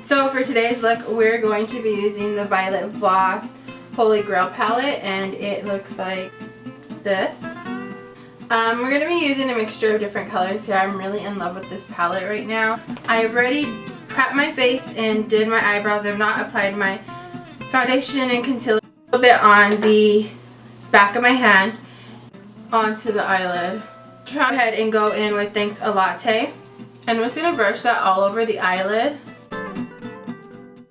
So for today's look, we're going to be using the Violet Voss Holy Grail palette, and it looks like this. We're going to be using a mixture of different colors here. I'm really in love with this palette right now. I've already prepped my face and did my eyebrows. I've not applied my foundation and concealer. A little bit on the back of my hand onto the eyelid. Try ahead and go in with Thanks a Latte. And I'm just going to brush that all over the eyelid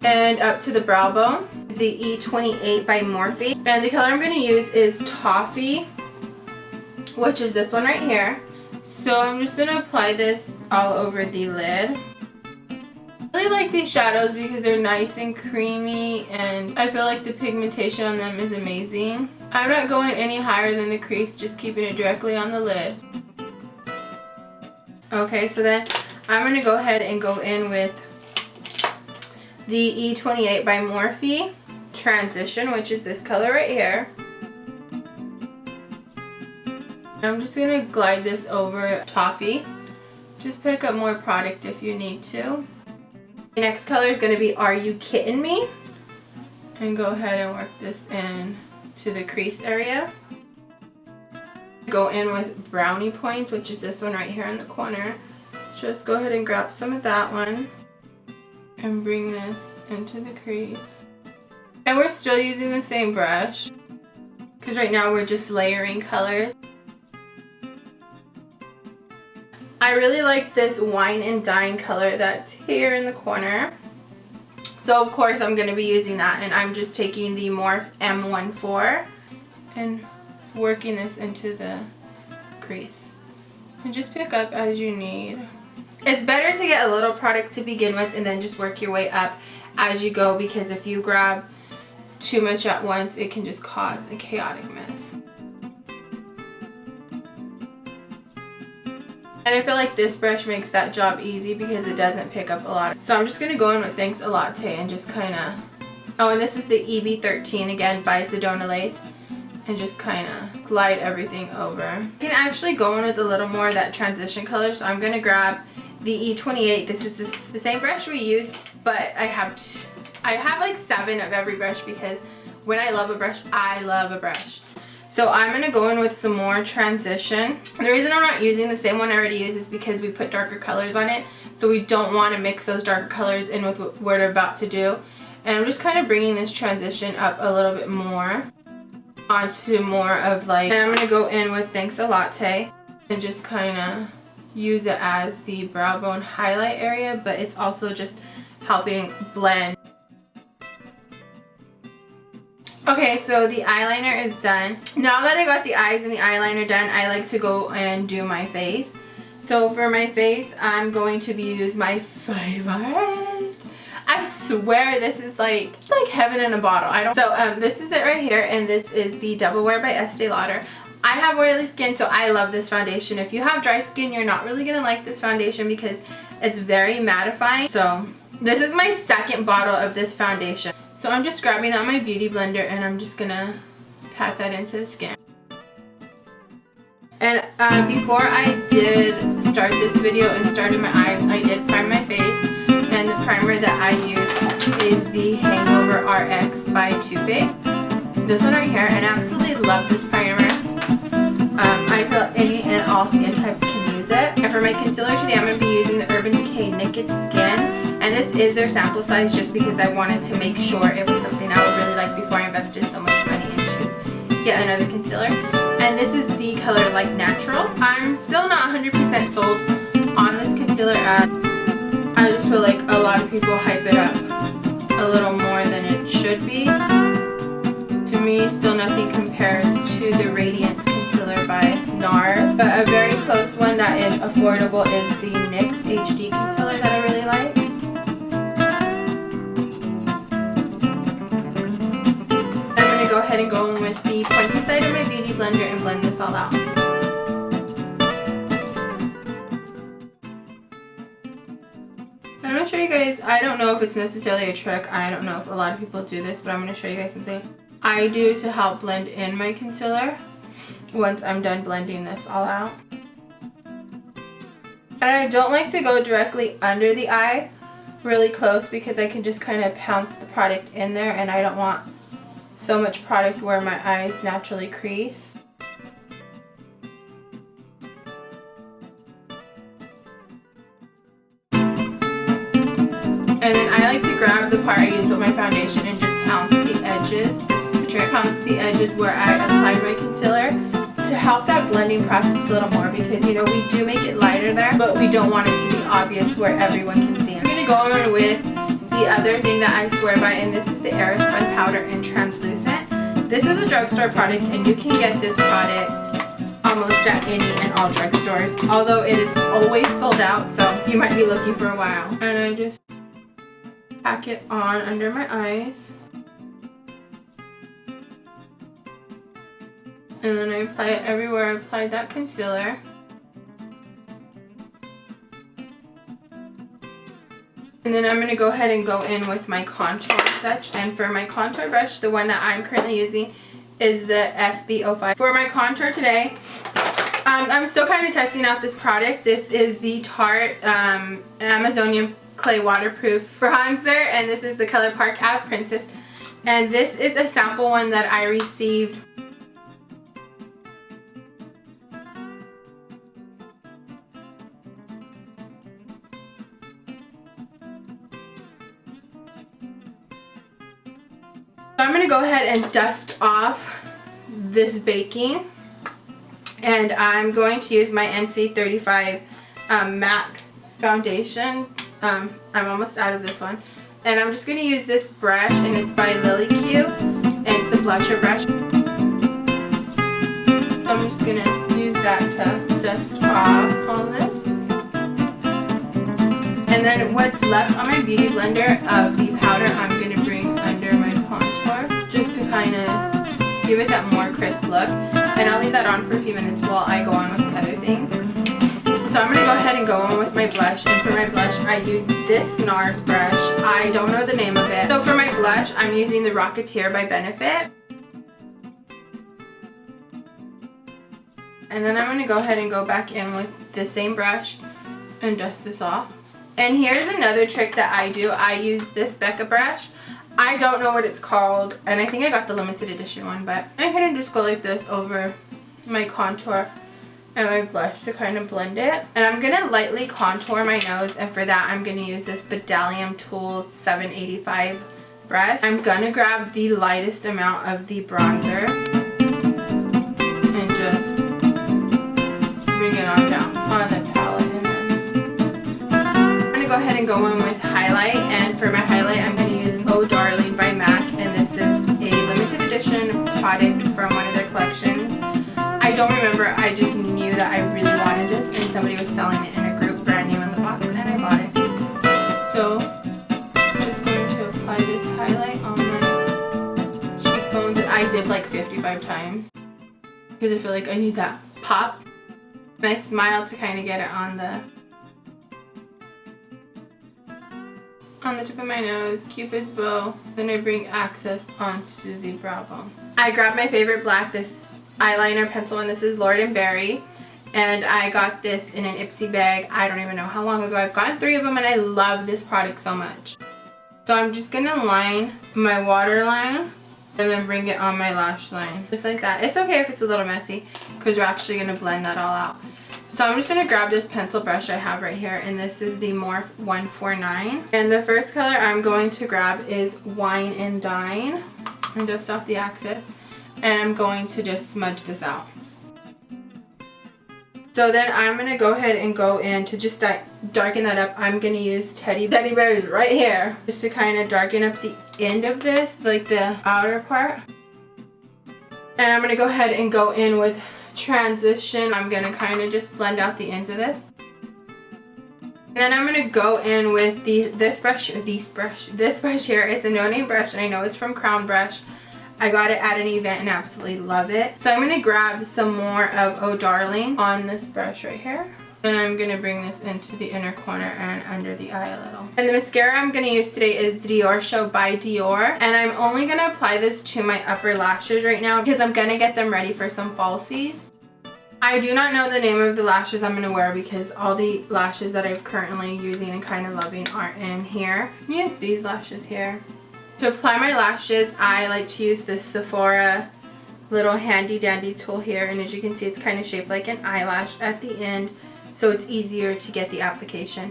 and up to the brow bone. The E28 by Morphe. And the color I'm going to use is Toffee, which is this one right here. So I'm just going to apply this all over the lid. I really like these shadows because they're nice and creamy, and I feel like the pigmentation on them is amazing. I'm not going any higher than the crease, just keeping it directly on the lid. Okay, so then I'm going to go ahead and go in with the E28 by Morphe Transition, which is this color right here. I'm just going to glide this over Toffee. Just pick up more product if you need to. The next color is going to be Are You Kidding Me? And go ahead and work this in to the crease area. Go in with Brownie Points, which is this one right here in the corner. Just go ahead and grab some of that one and bring this into the crease. And we're still using the same brush because right now we're just layering colors. I really like this Wine and Dine color that's here in the corner. So of course I'm going to be using that, and I'm just taking the Morphe M14 and working this into the crease. And just pick up as you need. It's better to get a little product to begin with and then just work your way up as you go, because if you grab too much at once, it can just cause a chaotic mess. And I feel like this brush makes that job easy because it doesn't pick up a lot. So I'm just going to go in with Thanks a Latte and just kind of... Oh, and this is the EB13 again by Sedona Lace. And just kind of glide everything over. You can actually go in with a little more of that transition color. So I'm going to grab the E28. This is the same brush we used, but I have like 7 of every brush because when I love a brush, I love a brush. So I'm going to go in with some more transition. The reason I'm not using the same one I already used is because we put darker colors on it. So we don't want to mix those darker colors in with what we're about to do. And I'm just kind of bringing this transition up a little bit more onto more of like, and I'm going to go in with Thanks a Latte and just kind of use it as the brow bone highlight area, but it's also just helping blend. Okay, so the eyeliner is done. Now that I got the eyes and the eyeliner done, I like to go and do my face. So for my face, I'm going to use my favorite. I swear this is like, it's like heaven in a bottle. This is it right here, and this is the Double Wear by Estee Lauder. I have oily skin, so I love this foundation. If you have dry skin, you're not really gonna like this foundation because it's very mattifying. So this is my second bottle of this foundation. So I'm just grabbing that in my beauty blender and I'm just gonna pat that into the skin. And before I did start this video and started my eyes, I did prime my face. And the primer that I use is the Hangover RX by Too Faced. This one right here, and I absolutely love this primer. I feel any and all skin types can use it. And for my concealer today, I'm going to be using the Urban Decay Naked Skin. And this is their sample size just because I wanted to make sure it was something I would really like before I invested so much money into yet another concealer. And this is the color Like Natural. I'm still not 100% sold on this concealer. I just feel like a lot of people hype it up a little more than it should be. To me, still nothing compares to the Radiance Concealer by NARS. But a very close one that is affordable is the NYX HD Concealer that I really like. I'm going to go ahead and go in with the pointy side of my beauty blender and blend this all out. I'm going to show you guys, I don't know if it's necessarily a trick, I don't know if a lot of people do this, but I'm going to show you guys something I do to help blend in my concealer once I'm done blending this all out. And I don't like to go directly under the eye. really close because I can just kind of pounce the product in there, and I don't want so much product where my eyes naturally crease. And then I like to grab the part I use with my foundation and just pounce the edges. This is the trick. Pounce the edges where I applied my concealer to help that blending process a little more, because you know we do make it lighter there, but we don't want it to be obvious where everyone can see it. I'm going to go on with the other thing that I swear by, and this is the Airspun powder in translucent. This is a drugstore product, and you can get this product almost at any and all drugstores, although it is always sold out, so you might be looking for a while. And I just pack it on under my eyes, and then I apply it everywhere I applied that concealer. And then I'm going to go ahead and go in with my contour and such. And for my contour brush, the one that I'm currently using is the FB05. For my contour today, I'm still kind of testing out this product. This is the Tarte Amazonian Clay Waterproof Bronzer, and this is the color Park Ave Princess. And this is a sample one that I received So I'm going to go ahead and dust off this baking, and I'm going to use my NC35 MAC foundation. I'm almost out of this one, and I'm just going to use this brush, and it's by Lily Q, and it's the blusher brush. So I'm just going to use that to dust off all this. And then what's left on my beauty blender of the powder, I'm going to bring under my contour just to kind of give it that more crisp look. And I'll leave that on for a few minutes while I go on with the other things. So I'm going to go ahead and go on with my blush. And for my blush, I use this NARS brush. I don't know the name of it. So for my blush, I'm using the Rocketeer by Benefit. And then I'm going to go ahead and go back in with the same brush and dust this off. And here's another trick that I do. I use this Becca brush. I don't know what it's called, and I think I got the limited edition one, but I'm going to just go like this over my contour and my blush to kind of blend it. And I'm going to lightly contour my nose, and for that I'm going to use this Bdellium Tool 785 brush. I'm going to grab the lightest amount of the bronzer and just bring it on down on the palette. Go ahead and go in with highlight, and for my highlight I'm going to use Oh Darling by MAC, and this is a limited edition product from one of their collections. I don't remember, I just knew that I really wanted this, and somebody was selling it in a group brand new in the box, and I bought it. So I'm just going to apply this highlight on my cheekbones. I did like 55 times because I feel like I need that pop, and I smile to kind of get it on the tip of my nose, Cupid's bow, then I bring access onto the brow bone. I grabbed my favorite black, this eyeliner pencil, and this is Lord & Berry, and I got this in an Ipsy bag, I don't even know how long ago. I've gotten 3 of them, and I love this product so much. So I'm just going to line my waterline and then bring it on my lash line, just like that. It's okay if it's a little messy, because we're actually going to blend that all out. So I'm just going to grab this pencil brush I have right here, and this is the Morph 149. And the first color I'm going to grab is Wine and Dine, and dust off the excess. And I'm going to just smudge this out. So then I'm going to go ahead and go in to just darken that up. I'm going to use Teddy Bears right here, just to kind of darken up the end of this, like the outer part. And I'm going to go ahead and go in with Transition. I'm going to kind of just blend out the ends of this. And then I'm going to go in with this brush here. It's a no-name brush, and I know it's from Crown Brush. I got it at an event and absolutely love it. So I'm going to grab some more of Oh Darling on this brush right here. And I'm going to bring this into the inner corner and under the eye a little. And the mascara I'm going to use today is Dior Show by Dior. And I'm only going to apply this to my upper lashes right now because I'm going to get them ready for some falsies. I do not know the name of the lashes I'm going to wear because all the lashes that I'm currently using and kind of loving are in here. I'm going to use these lashes here. To apply my lashes, I like to use this Sephora little handy dandy tool here, and as you can see, it's kind of shaped like an eyelash at the end, so it's easier to get the application.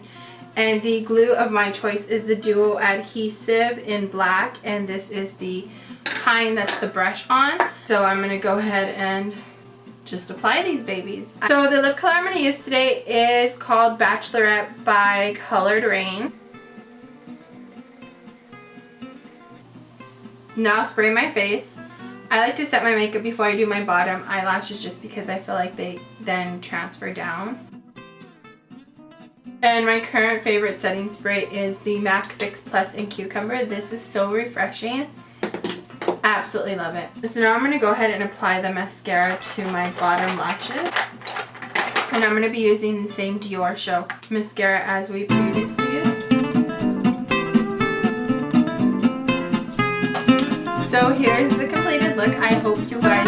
And the glue of my choice is the Duo Adhesive in black, and this is the kind that's the brush on. So I'm going to go ahead and just apply these babies. So the lip color I'm going to use today is called Bachelorette by Colored Rain. Now I'll spray my face. I like to set my makeup before I do my bottom eyelashes just because I feel like they then transfer down. And my current favorite setting spray is the MAC Fix Plus in Cucumber. This is so refreshing. Absolutely love it. So now I'm going to go ahead and apply the mascara to my bottom lashes. And I'm going to be using the same Dior Show mascara as we previously used. So here's the completed look. I hope you guys